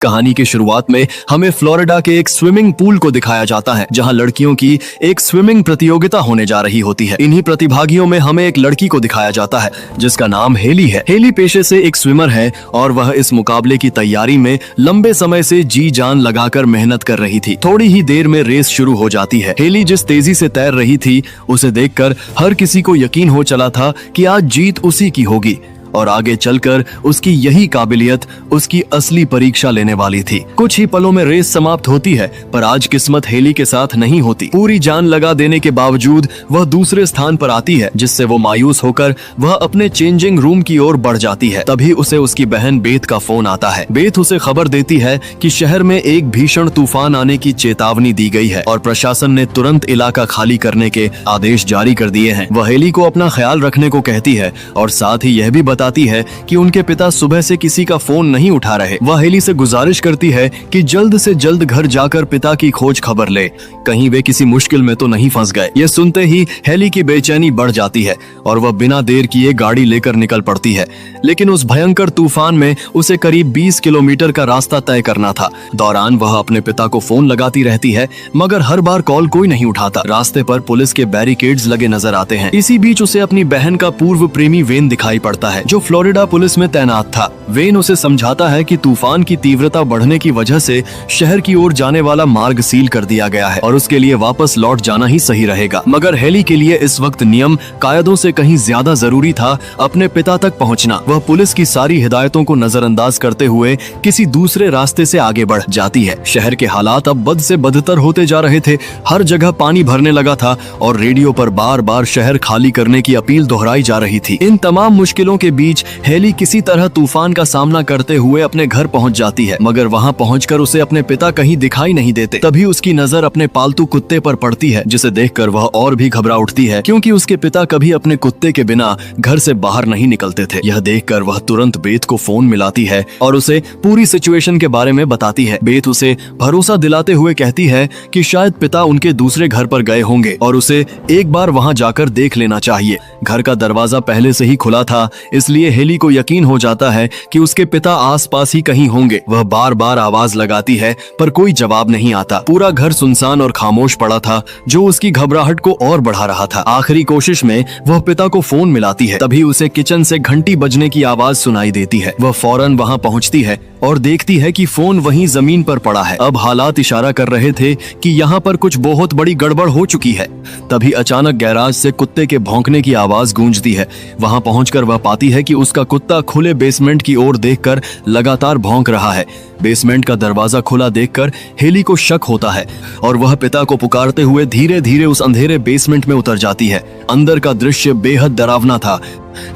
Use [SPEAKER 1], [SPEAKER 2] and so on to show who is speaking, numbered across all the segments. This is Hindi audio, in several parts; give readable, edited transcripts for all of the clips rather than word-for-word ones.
[SPEAKER 1] कहानी की शुरुआत में हमें फ्लोरिडा के एक स्विमिंग पूल को दिखाया जाता है जहां लड़कियों की एक स्विमिंग प्रतियोगिता होने जा रही होती है। इन्हीं प्रतिभागियों में हमें एक लड़की को दिखाया जाता है जिसका नाम हेली है। हेली पेशे से एक स्विमर है और वह इस मुकाबले की तैयारी में लंबे समय से जी जान लगाकर मेहनत कर रही थी। थोड़ी ही देर में रेस शुरू हो जाती है। हेली जिस तेजी से तैर रही थी उसे देखकर हर किसी को यकीन हो चला था कि आज जीत उसी की होगी और आगे चलकर उसकी यही काबिलियत उसकी असली परीक्षा लेने वाली थी। कुछ ही पलों में रेस समाप्त होती है, पर आज किस्मत हेली के साथ नहीं होती। पूरी जान लगा देने के बावजूद वह दूसरे स्थान पर आती है, जिससे वो मायूस होकर वह अपने चेंजिंग रूम की ओर बढ़ जाती है। तभी उसे उसकी बहन बेथ का फोन आता है। बेथ उसे खबर देती है कि शहर में एक भीषण तूफान आने की चेतावनी दी गई है और प्रशासन ने तुरंत इलाका खाली करने के आदेश जारी कर दिए हैं। वह हेली को अपना ख्याल रखने को कहती है और साथ ही यह भी बताती है कि उनके पिता सुबह से किसी का फोन नहीं उठा रहे। वह हेली से गुजारिश करती है कि जल्द से जल्द घर जाकर पिता की खोज खबर ले, कहीं वे किसी मुश्किल में तो नहीं फंस गए। ये सुनते ही हेली की बेचैनी बढ़ जाती है और वह बिना देर किए गाड़ी लेकर निकल पड़ती है। लेकिन उस भयंकर तूफान में उसे करीब 20 किलोमीटर का रास्ता तय करना था। दौरान वह अपने पिता को फोन लगाती रहती है, मगर हर बार कॉल कोई नहीं उठाता। रास्ते पर पुलिस के बैरिकेड्स लगे नजर आते हैं। इसी बीच उसे अपनी बहन का पूर्व प्रेमी वेन दिखाई पड़ता है, जो फ्लोरिडा पुलिस में तैनात था। वेन उसे समझाता है कि तूफान की तीव्रता बढ़ने की वजह से शहर की ओर जाने वाला मार्ग सील कर दिया गया है और उसके लिए वापस लौट जाना ही सही रहेगा। मगर हेली के लिए इस वक्त नियम कायदों से कहीं ज्यादा जरूरी था अपने पिता तक पहुंचना। वह पुलिस की सारी हिदायतों को नजरअंदाज करते हुए किसी दूसरे रास्ते से आगे बढ़ जाती है। शहर के हालात अब बद से बदतर होते जा रहे थे। हर जगह पानी भरने लगा था और रेडियो पर बार बार शहर खाली करने की अपील दोहराई जा रही थी। इन तमाम मुश्किलों के बीच हेली किसी तरह तूफान का सामना करते हुए अपने घर पहुंच जाती है, मगर वहां पहुंचकर उसे अपने पिता कहीं दिखाई नहीं देते। तभी उसकी नजर अपने पालतू कुत्ते पर पड़ती है, जिसे देखकर वह और भी घबरा उठती है, क्योंकि उसके पिता कभी अपने कुत्ते के बिना घर से बाहर नहीं निकलते थे। यह देखकर वह तुरंत बेथ को फोन मिलाती है और उसे पूरी सिचुएशन के बारे में बताती है। बेथ उसे भरोसा दिलाते हुए कहती है कि शायद पिता उनके दूसरे घर पर गए होंगे और उसे एक बार वहां जाकर देख लेना चाहिए। घर का दरवाजा पहले से ही खुला था, इसलिए हेली को यकीन हो जाता है कि उसके पिता आसपास ही कहीं होंगे। वह बार बार आवाज लगाती है पर कोई जवाब नहीं आता। पूरा घर सुनसान और खामोश पड़ा था, जो उसकी घबराहट को और बढ़ा रहा था। आखिरी कोशिश में वह पिता को फोन मिलाती है। तभी उसे किचन से घंटी बजने की आवाज सुनाई देती है। वह फौरन वहां पहुंचती है और देखती है कि फोन वहीं जमीन पर पड़ा है। अब हालात इशारा कर रहे थे कि यहाँ पर कुछ बहुत बड़ी गड़बड़ हो चुकी है। तभी अचानक गैराज से कुत्ते के भौंकने की आवाज गूंजती है। वहां पहुंचकर वह पाती है कि उसका कुत्ता खुले बेसमेंट की ओर देखकर लगातार भौंक रहा है। बेसमेंट का दरवाजा खुला देखकर हेली को शक होता है और वह पिता को पुकारते हुए धीरे धीरे उस अंधेरे बेसमेंट में उतर जाती है। अंदर का दृश्य बेहद डरावना था।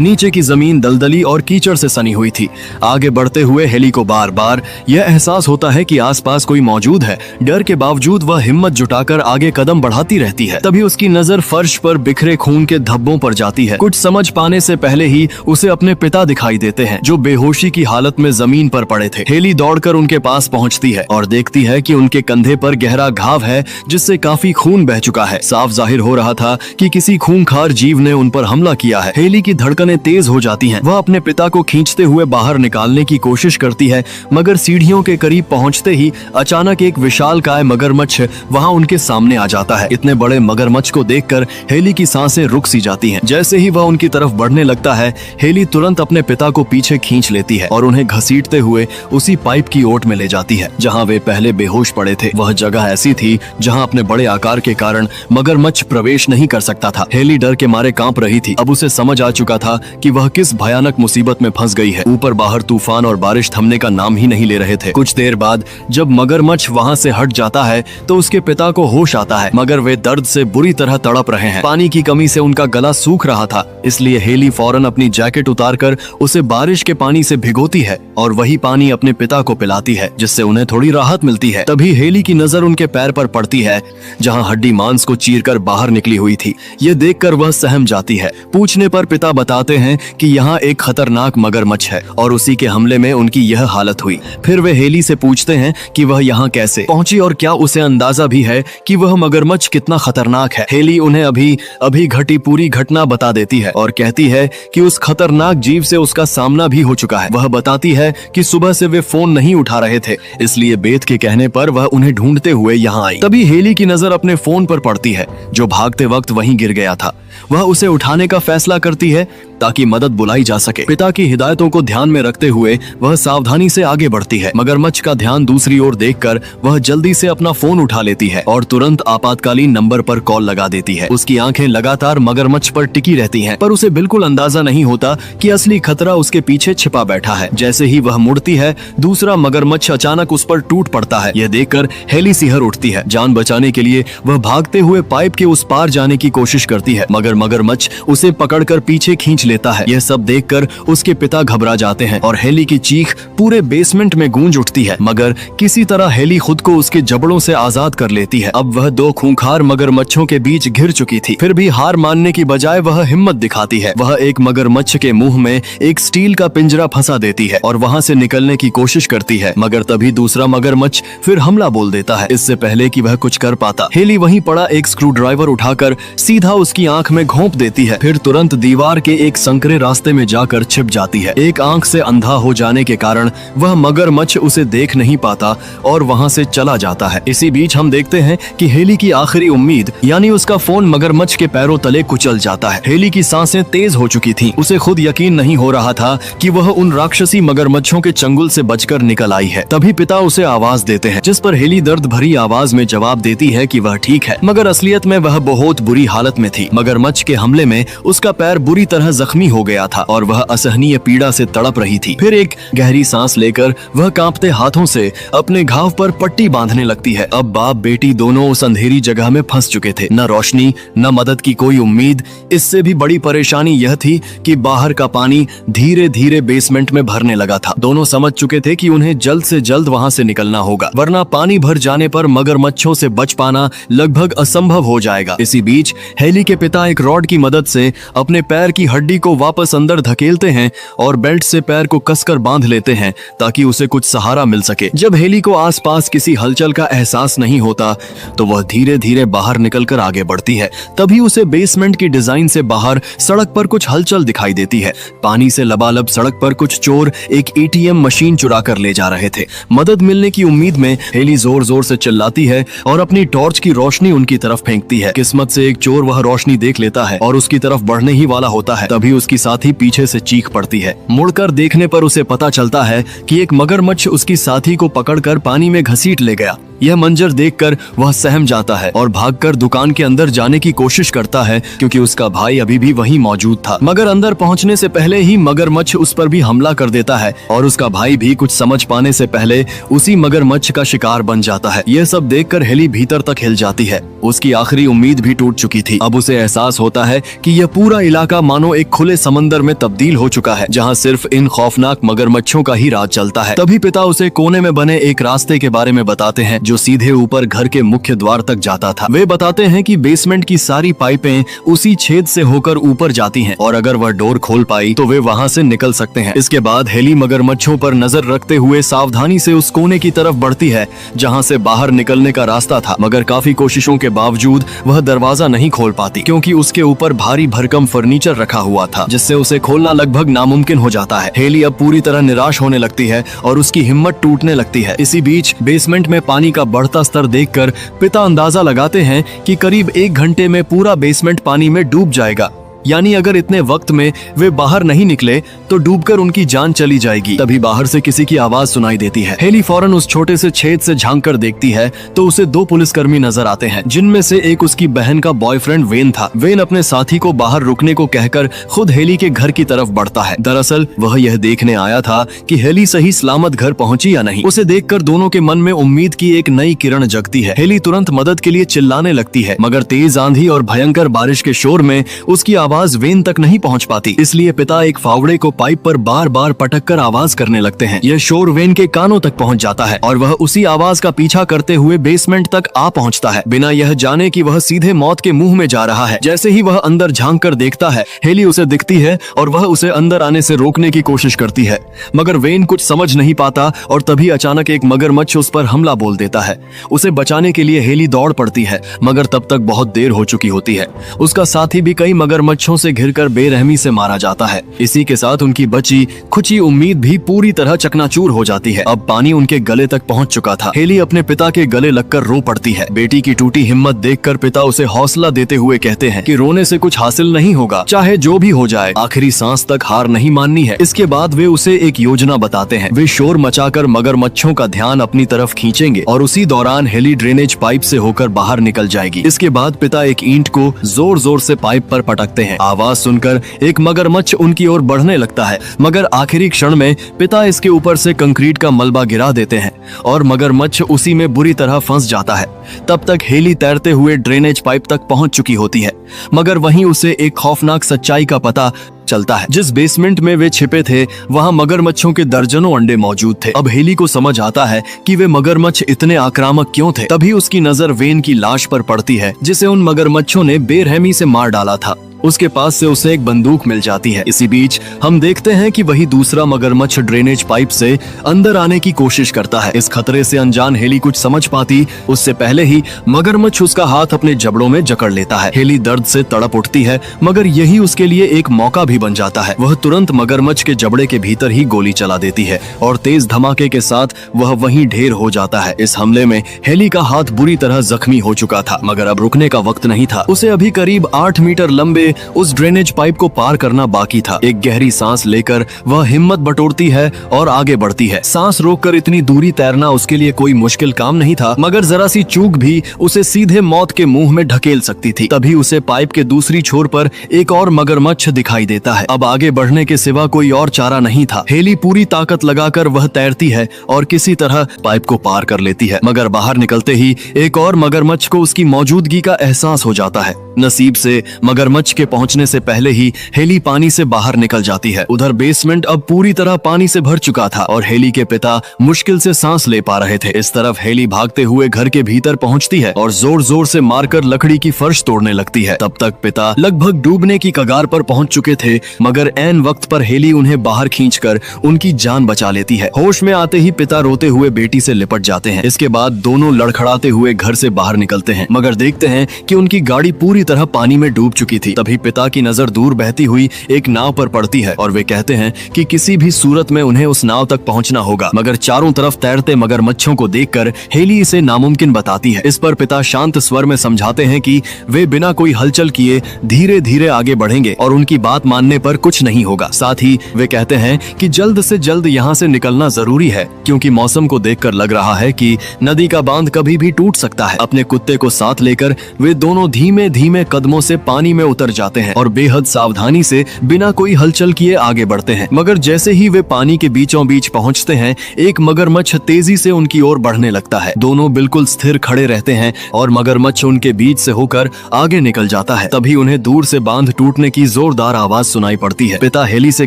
[SPEAKER 1] नीचे की जमीन दलदली और कीचड़ से सनी हुई थी। आगे बढ़ते हुए हेली को बार बार यह एहसास होता है कि आसपास कोई मौजूद है। डर के बावजूद वह हिम्मत जुटाकर आगे कदम बढ़ाती रहती है। तभी उसकी नजर फर्श पर बिखरे खून के धब्बों पर जाती है। कुछ समझ पाने से पहले ही उसे अपने पिता दिखाई देते हैं, जो बेहोशी की हालत में जमीन पर पड़े थे। हेली दौड़कर उनके पास पहुंचती है और देखती है कि उनके कंधे पर गहरा घाव है, जिससे काफी खून बह चुका है। साफ जाहिर हो रहा था कि किसी खूंखार जीव ने उन पर हमला किया है। हेली की धड़कनें तेज हो जाती हैं। वह अपने पिता को खींचते हुए बाहर निकालने की कोशिश करती है, मगर सीढ़ियों के करीब पहुंचते ही अचानक एक विशालकाय मगरमच्छ वहां उनके सामने आ जाता है। इतने बड़े मगरमच्छ को देखकर हेली की सांसें रुक सी जाती हैं। जैसे ही वह उनकी तरफ बढ़ने लगता है, हेली तुरंत अपने पिता को पीछे खींच लेती है और उन्हें घसीटते हुए उसी पाइप की ओट में ले जाती है जहां वे पहले बेहोश पड़े थे। वह जगह ऐसी थी जहां अपने बड़े आकार के कारण मगरमच्छ प्रवेश नहीं कर सकता था। हेली डर के मारे कांप रही थी। अब उसे समझ आ चुका था कि वह किस भयानक मुसीबत में फंस गई है। ऊपर बाहर तूफान और बारिश थमने का नाम ही नहीं ले रहे थे। कुछ देर बाद जब मगरमच्छ वहां से हट जाता है तो उसके पिता को होश आता है, मगर वे दर्द से बुरी तरह तड़प रहे हैं। पानी की कमी से उनका गला सूख रहा था, इसलिए हेली फौरन अपनी जैकेट उतारकर उसे बारिश के पानी से भिगोती है और वही पानी अपने पिता को पिलाती है, जिससे उन्हें थोड़ी राहत मिलती है। तभी हेली की नजर उनके पैर पर पड़ती है, जहां हड्डी मांस को चीरकर बाहर निकली हुई थी। ये देखकर वह सहम जाती है। पूछने पर पिता बताते हैं कि यहाँ एक खतरनाक मगरमच्छ है और उसी के हमले में उनकी यह हालत हुई। फिर वे हेली से पूछते हैं कि वह यहाँ कैसे पहुंची और क्या उसे अंदाजा भी है कि वह मगरमच्छ कितना खतरनाक है। हेली उन्हें अभी घटी पूरी घटना बता देती है और कहती है कि उस खतरनाक जीव से उसका सामना भी हो चुका है। वह बताती है कि सुबह से वे फोन नहीं उठा रहे थे, इसलिए बेथ के कहने पर वह उन्हें ढूंढते हुए यहाँ आई। तभी हेली की नजर अपने फोन पर पड़ती है जो भागते वक्त वहीं गिर गया था। वह उसे उठाने का फैसला करती है ताकि मदद बुलाई जा सके। पिता की हिदायतों को ध्यान में रखते हुए वह सावधानी से आगे बढ़ती है। मगरमच्छ का ध्यान दूसरी ओर देखकर वह जल्दी से अपना फोन उठा लेती है और तुरंत आपातकालीन नंबर पर कॉल लगा देती है। उसकी आंखें लगातार मगरमच्छ पर टिकी रहती हैं, पर उसे बिल्कुल अंदाजा नहीं होता कि असली खतरा उसके पीछे छिपा बैठा है। जैसे ही वह मुड़ती है, दूसरा मगरमच्छ अचानक उस पर टूट पड़ता है। यह देखकर हेली सिहर उठती है। जान बचाने के लिए वह भागते हुए पाइप के उस पार जाने की कोशिश करती है, मगर मगरमच्छ उसे पकड़कर पीछे खींच लेता है। यह सब देखकर उसके पिता घबरा जाते हैं और हेली की चीख पूरे बेसमेंट में गूंज उठती है, मगर किसी तरह हेली खुद को उसके जबड़ों से आजाद कर लेती है। अब वह दो खूंखार मगरमच्छों के बीच घिर चुकी थी, फिर भी हार मानने की बजाय वह हिम्मत दिखाती है। वह एक मगरमच्छ के मुंह में एक स्टील का पिंजरा फंसा देती है और वहां से निकलने की कोशिश करती है, मगर तभी दूसरा मगरमच्छ फिर हमला बोल देता है। इससे पहले कि वह कुछ कर पाता, हेली वहीं पड़ा एक स्क्रू ड्राइवर उठाकर सीधा उसकी आंख में घोंप देती है, फिर तुरंत दीवार के एक संकरे रास्ते में जाकर छिप जाती है। एक आंख से अंधा हो जाने के कारण वह मगरमच्छ उसे देख नहीं पाता और वहां से चला जाता है। इसी बीच हम देखते हैं कि हेली की आखिरी उम्मीद यानी उसका फोन मगरमच्छ के पैरों तले कुचल जाता है। हेली की सांसें तेज हो चुकी थीं। उसे खुद यकीन नहीं हो रहा था कि वह उन राक्षसी मगरमच्छों के चंगुल से बचकर निकल आई है। तभी पिता उसे आवाज देते हैं, जिस पर हेली दर्द भरी आवाज में जवाब देती है कि वह ठीक है, मगर असलियत में वह बहुत बुरी हालत में थी। मगरमच्छ के हमले में उसका पैर बुरी तरह जख्मी हो गया था और वह असहनीय पीड़ा से तड़प रही थी। फिर एक गहरी सांस लेकर वह कांपते हाथों से अपने घाव पर पट्टी बांधने लगती है। अब बाप बेटी दोनों उस अंधेरी जगह में फंस चुके थे, न रोशनी न मदद की कोई उम्मीद। इससे भी बड़ी परेशानी यह थी कि बाहर का पानी धीरे धीरे बेसमेंट में भरने लगा था। दोनों समझ चुके थे कि उन्हें जल्द से जल्द वहां से निकलना होगा, वरना पानी भर जाने पर मगरमच्छों से बच पाना लगभग असंभव हो जाएगा। इसी बीच हेली के पिता एक रॉड की मदद से अपने पैर की हड्डी को वापस अंदर धकेलते हैं और बेल्ट से पैर को कसकर बांध लेते हैं ताकि उसे कुछ सहारा मिल सके। जब हेली को आसपास किसी हलचल का एहसास नहीं होता तो वह धीरे धीरे बाहर निकलकर आगे बढ़ती है। तभी उसे बेसमेंट की डिजाइन से बाहर सड़क पर कुछ हलचल दिखाई देती है। पानी से लबालब सड़क पर कुछ चोर एक एटीएम मशीन चुरा कर ले जा रहे थे। मदद मिलने की उम्मीद में हेली जोर जोर से चिल्लाती है और अपनी टॉर्च की रोशनी उनकी तरफ फेंकती है। किस्मत से एक चोर वह रोशनी देख लेता है और उसकी तरफ बढ़ने ही वाला होता है। तभी उसकी साथी पीछे से चीख पड़ती है। मुड़कर देखने पर उसे पता चलता है कि एक मगरमच्छ उसकी साथी को पकड़कर पानी में घसीट ले गया। यह मंजर देखकर वह सहम जाता है और भागकर दुकान के अंदर जाने की कोशिश करता है, क्योंकि उसका भाई अभी भी वहीं मौजूद था। मगर अंदर पहुंचने से पहले ही मगरमच्छ उस पर भी हमला कर देता है और उसका भाई भी कुछ समझ पाने से पहले उसी मगरमच्छ का शिकार बन जाता है। यह सब देखकर हेली भीतर तक हिल जाती है। उसकी आखिरी उम्मीद भी टूट चुकी थी। अब उसे एहसास होता है कि यह पूरा इलाका मानो एक खुले समंदर में तब्दील हो चुका है, जहाँ सिर्फ इन खौफनाक मगरमच्छों का ही राज चलता है। तभी पिता उसे कोने में बने एक रास्ते के बारे में बताते हैं जो सीधे ऊपर घर के मुख्य द्वार तक जाता था। वे बताते हैं कि बेसमेंट की सारी पाइपें उसी छेद से होकर ऊपर जाती हैं और अगर वह डोर खोल पाई तो वे वहां से निकल सकते हैं। इसके बाद हेली मगरमच्छों पर नजर रखते हुए सावधानी से उस कोने की तरफ बढ़ती है जहां से बाहर निकलने का रास्ता था, मगर काफी कोशिशों के बावजूद वह दरवाजा नहीं खोल पाती, क्योंकि उसके ऊपर भारी भरकम फर्नीचर रखा हुआ था जिससे उसे खोलना लगभग नामुमकिन हो जाता है। हेली अब पूरी तरह निराश होने लगती है और उसकी हिम्मत टूटने लगती है। इसी बीच बेसमेंट में पानी का बढ़ता स्तर देखकर पिता अंदाजा लगाते हैं कि करीब 1 घंटे में पूरा बेसमेंट पानी में डूब जाएगा। यानी अगर इतने वक्त में वे बाहर नहीं निकले तो डूबकर उनकी जान चली जाएगी। तभी बाहर से किसी की आवाज सुनाई देती है। हेली फौरन उस छोटे से छेद से झांककर देखती है तो उसे 2 पुलिसकर्मी नजर आते हैं, जिनमें से एक उसकी बहन का बॉयफ्रेंड वेन था। वेन अपने साथी को बाहर रुकने को कहकर खुद हेली के घर की तरफ बढ़ता है। दरअसल वह यह देखने आया था कि हेली सही सलामत घर पहुंची या नहीं। उसे देखकर दोनों के मन में उम्मीद की एक नई किरण जगती है। हेली तुरंत मदद के लिए चिल्लाने लगती है, मगर तेज आंधी और भयंकर बारिश के शोर में उसकी आवाज वेन तक नहीं पहुंच पाती। इसलिए पिता एक फावड़े को पाइप पर बार बार पटक कर आवाज करने लगते हैं। यह शोर वेन के कानों तक पहुंच जाता है और वह उसी आवाज का पीछा करते हुए बेसमेंट तक आ पहुंचता है, बिना यह जाने कि वह सीधे मौत के मुंह में जा रहा है। जैसे ही वह अंदर झांक कर देखता है, हेली उसे दिखती है और वह उसे अंदर आने से रोकने की कोशिश करती है, मगर वेन कुछ समझ नहीं पाता और तभी अचानक एक मगरमच्छ उस पर हमला बोल देता है। उसे बचाने के लिए हेली दौड़ पड़ती है, मगर तब तक बहुत देर हो चुकी होती है। उसका साथी भी कई मगरमच्छ मगरमच्छों से घिरकर बेरहमी से मारा जाता है। इसी के साथ उनकी बची खुची उम्मीद भी पूरी तरह चकनाचूर हो जाती है। अब पानी उनके गले तक पहुंच चुका था। हेली अपने पिता के गले लगकर रो पड़ती है। बेटी की टूटी हिम्मत देखकर पिता उसे हौसला देते हुए कहते हैं कि रोने से कुछ हासिल नहीं होगा, चाहे जो भी हो जाए, आखिरी सांस तक हार नहीं माननी है। इसके बाद वे उसे एक योजना बताते हैं। वे शोर मचाकर मगरमच्छों का ध्यान अपनी तरफ खींचेंगे और उसी दौरान हेली ड्रेनेज पाइप से होकर बाहर निकल जाएगी। इसके बाद पिता एक ईंट को जोर जोर से पाइप पर पटकते हैं। आवाज सुनकर एक मगरमच्छ उनकी ओर बढ़ने लगता है, मगर आखिरी क्षण में पिता इसके ऊपर से कंक्रीट का मलबा गिरा देते हैं और मगरमच्छ उसी में बुरी तरह फंस जाता है। तब तक हेली तैरते हुए ड्रेनेज पाइप तक पहुंच चुकी होती है, मगर वहीं उसे एक खौफनाक सच्चाई का पता चलता है। जिस बेसमेंट में वे छिपे थे वहां मगरमच्छों के दर्जनों अंडे मौजूद थे। अब हेली को समझ आता है कि वे मगरमच्छ इतने आक्रामक क्यों थे। तभी उसकी नजर वेन की लाश पर पड़ती है, जिसे उन मगरमच्छों ने बेरहमी से मार डाला था। उसके पास से उसे एक बंदूक मिल जाती है। इसी बीच हम देखते हैं कि वही दूसरा मगरमच्छ ड्रेनेज पाइप से अंदर आने की कोशिश करता है। इस खतरे से अनजान हेली कुछ समझ पाती उससे पहले ही मगरमच्छ उसका हाथ अपने जबड़ों में जकड़ लेता है। हेली दर्द से तड़प उठती है, मगर यही उसके लिए एक मौका भी बन जाता है। वह तुरंत मगरमच्छ के जबड़े के भीतर ही गोली चला देती है और तेज धमाके के साथ वह वहीं ढेर हो जाता है। इस हमले में हेली का हाथ बुरी तरह जख्मी हो चुका था, मगर अब रुकने का वक्त नहीं था। उसे अभी करीब 8 मीटर लंबे उस ड्रेनेज पाइप को पार करना बाकी था। एक गहरी सांस लेकर वह हिम्मत बटोरती है और आगे बढ़ती है। सांस रोककर इतनी दूरी तैरना उसके लिए कोई मुश्किल काम नहीं था, मगर जरा सी चूक भी उसे सीधे मौत के मुंह में ढकेल सकती थी। तभी उसे पाइप के दूसरी छोर पर एक और मगरमच्छ दिखाई देता है। अब आगे बढ़ने के सिवा कोई और चारा नहीं था। हेली पूरी ताकत लगाकर वह तैरती है और किसी तरह पाइप को पार कर लेती है, मगर बाहर निकलते ही एक और मगरमच्छ को उसकी मौजूदगी का एहसास हो जाता है। नसीब से मगरमच्छ के पहुंचने से पहले ही हेली पानी से बाहर निकल जाती है। उधर बेसमेंट अब पूरी तरह पानी से भर चुका था और हेली के पिता मुश्किल से सांस ले पा रहे थे। इस तरफ हेली भागते हुए घर के भीतर पहुंचती है और जोर जोर से मारकर लकड़ी की फर्श तोड़ने लगती है। तब तक पिता लगभग डूबने की कगार पर पहुंच चुके थे, मगर ऐन वक्त पर हेली उन्हें बाहर खींचकर उनकी जान बचा लेती है। होश में आते ही पिता रोते हुए बेटी से लिपट जाते हैं। इसके बाद दोनों लड़खड़ाते हुए घर से बाहर निकलते हैं, मगर देखते हैं कि उनकी गाड़ी पूरी तरह पानी में डूब चुकी थी। तभी पिता की नजर दूर बहती हुई एक नाव पर पड़ती है और वे कहते हैं कि किसी भी सूरत में उन्हें उस नाव तक पहुंचना होगा, मगर चारों तरफ तैरते मगरमच्छों को देखकर हेली इसे नामुमकिन बताती है। इस पर पिता शांत स्वर में समझाते हैं कि वे बिना कोई हलचल किए धीरे धीरे आगे बढ़ेंगे और उनकी बात मानने पर कुछ नहीं होगा। साथ ही वे कहते हैं कि जल्द से जल्द यहाँ से निकलना जरूरी है, क्योंकि मौसम को देखकर लग रहा है कि नदी का बांध कभी भी टूट सकता है। अपने कुत्ते को साथ लेकर वे दोनों धीमे धीमे कदमों से पानी में उतर जाते हैं और बेहद सावधानी से बिना कोई हलचल किए आगे बढ़ते हैं। मगर जैसे ही वे पानी के बीचों बीच पहुंचते हैं, एक मगरमच्छ तेजी से उनकी ओर बढ़ने लगता है। दोनों बिल्कुल स्थिर खड़े रहते हैं और मगरमच्छ उनके बीच से होकर आगे निकल जाता है। तभी उन्हें दूर से बांध टूटने की जोरदार आवाज सुनाई पड़ती है। पिता हेली से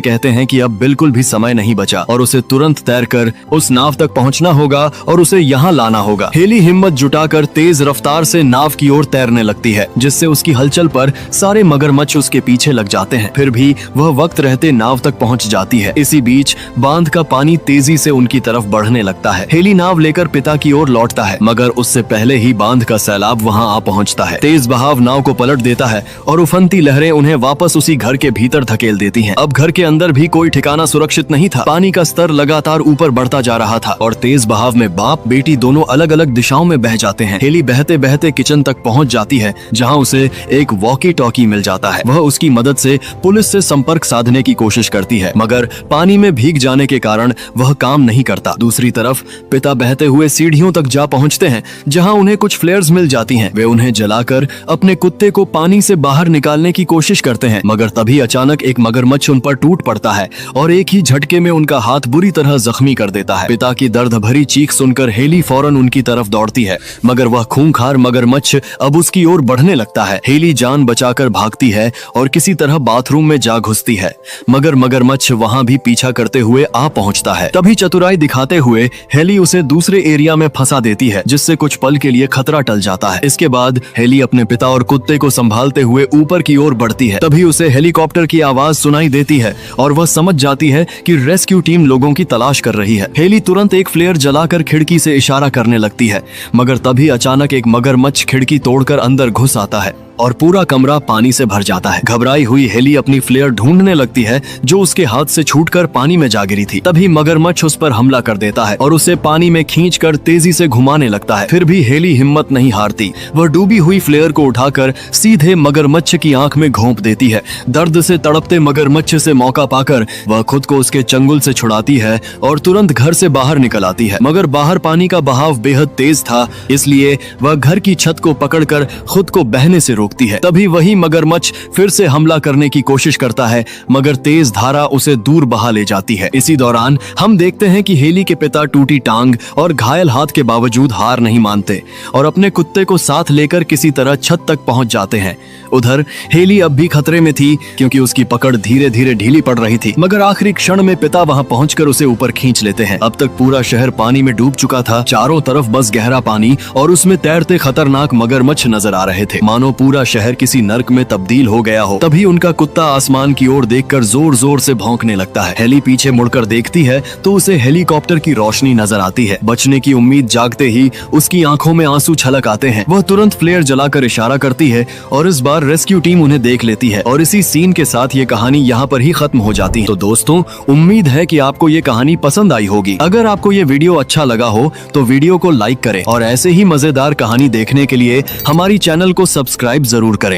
[SPEAKER 1] कहते हैं कि अब बिल्कुल भी समय नहीं बचा और उसे तुरंत तैरकर उस नाव तक पहुंचना होगा और उसे यहाँ लाना होगा। हेली हिम्मत जुटाकर तेज रफ्तार से नाव की ओर तैरने लगती है, जिससे उसकी हलचल पर सारे मगरमच्छ उसके पीछे लग जाते हैं। फिर भी वह वक्त रहते नाव तक पहुंच जाती है। इसी बीच बांध का पानी तेजी से उनकी तरफ बढ़ने लगता है। हेली नाव लेकर पिता की ओर लौटता है, मगर उससे पहले ही बांध का सैलाब वहां आ पहुंचता है। तेज बहाव नाव को पलट देता है और उफनती लहरें उन्हें वापस उसी घर के भीतर धकेल देती हैं। अब घर के अंदर भी कोई ठिकाना सुरक्षित नहीं था। पानी का स्तर लगातार ऊपर बढ़ता जा रहा था और तेज बहाव में बाप बेटी दोनों अलग अलग दिशाओं में बह जाते हैं। हेली बहते बहते किचन तक पहुंच जाती है, जहां उसे एक वॉकी टॉकी मिल जाता है। वह उसकी मदद से पुलिस से संपर्क साधने की कोशिश करती है, मगर पानी में भीग जाने के कारण वह काम नहीं करता। दूसरी तरफ पिता बहते हुए सीढ़ियों तक जा पहुंचते हैं, जहां उन्हें कुछ फ्लेयर्स मिल जाती हैं। वे उन्हें जलाकर अपने कुत्ते को पानी से बाहर निकालने की कोशिश करते हैं, मगर तभी अचानक एक मगरमच्छ उन पर टूट पड़ता है और एक ही झटके में उनका हाथ बुरी तरह जख्मी कर देता है। पिता की दर्द भरी चीख सुनकर हेली फौरन उनकी तरफ दौड़ती है, मगर वह खूंखार मगरमच्छ अब उसकी ओर बढ़ने लगता है। हेली जान बचाकर भागती है और किसी तरह बाथरूम में जा घुसती है, मगर मगरमच्छ वहां भी पीछा करते हुए आ पहुंचता है। तभी चतुराई दिखाते हुए हेली उसे दूसरे एरिया में फंसा देती है, जिससे कुछ पल के लिए खतरा टल जाता है। इसके बाद हेली अपने पिता और कुत्ते को संभालते हुए ऊपर की ओर बढ़ती है। तभी उसे हेलीकॉप्टर की आवाज सुनाई देती है और वह समझ जाती है कि रेस्क्यू टीम लोगों की तलाश कर रही है। हेली तुरंत एक फ्लेयर जलाकर खिड़की से इशारा करने लगती है, मगर तभी अचानक एक मगरमच्छ खिड़की तोड़कर अंदर घुस आता है। और पूरा कमरा पानी से भर जाता है। घबराई हुई हेली अपनी फ्लेयर ढूंढने लगती है जो उसके हाथ से छूटकर पानी में जा गिरी थी। तभी मगरमच्छ उस पर हमला कर देता है और उसे पानी में खींचकर तेजी से घुमाने लगता है। फिर भी हेली हिम्मत नहीं हारती। वह डूबी हुई फ्लेयर को उठाकर सीधे मगरमच्छ की आंख में घोंप देती है। दर्द से तड़पते मगरमच्छ से मौका पाकर वह खुद को उसके चंगुल से छुड़ाती है और तुरंत घर से बाहर निकल आती है। मगर बाहर पानी का बहाव बेहद तेज था, इसलिए वह घर की छत को पकड़कर खुद को बहने से रोकती है। तभी वही मगरमच्छ फिर से हमला करने की कोशिश करता है, मगर तेज धारा उसे दूर बहा ले जाती है। इसी दौरान हम देखते हैं कि हेली के पिता टूटी टांग और घायल हाथ के बावजूद हार नहीं मानते और अपने कुत्ते को साथ लेकर किसी तरह छत तक पहुंच जाते हैं। उधर हेली अब भी खतरे में थी क्योंकि उसकी पकड़ धीरे धीरे ढीली पड़ रही थी, मगर आखिरी क्षण में पिता वहां पहुंचकर उसे ऊपर खींच लेते हैं। अब तक पूरा शहर पानी में डूब चुका था। चारों तरफ बस गहरा पानी और उसमें तैरते खतरनाक मगरमच्छ नजर आ रहे थे, मानो पूरा शहर किसी नर्क में तब्दील हो गया हो। तभी उनका कुत्ता आसमान की ओर देखकर जोर जोर से भौंकने लगता है। हेली पीछे मुड़कर देखती है तो उसे हेलीकॉप्टर की रोशनी नजर आती है। बचने की उम्मीद जागते ही उसकी आंखों में आंसू छलक आते हैं। वह तुरंत फ्लेयर जलाकर इशारा करती है और इस बार रेस्क्यू टीम उन्हें देख लेती है और इसी सीन के साथ ये कहानी यहाँ पर ही खत्म हो जाती है। तो दोस्तों, उम्मीद है कि आपको ये कहानी पसंद आई होगी। अगर आपको ये वीडियो अच्छा लगा हो तो वीडियो को लाइक करें और ऐसे ही मजेदार कहानी देखने के लिए हमारी चैनल को सब्सक्राइब जरूर करें।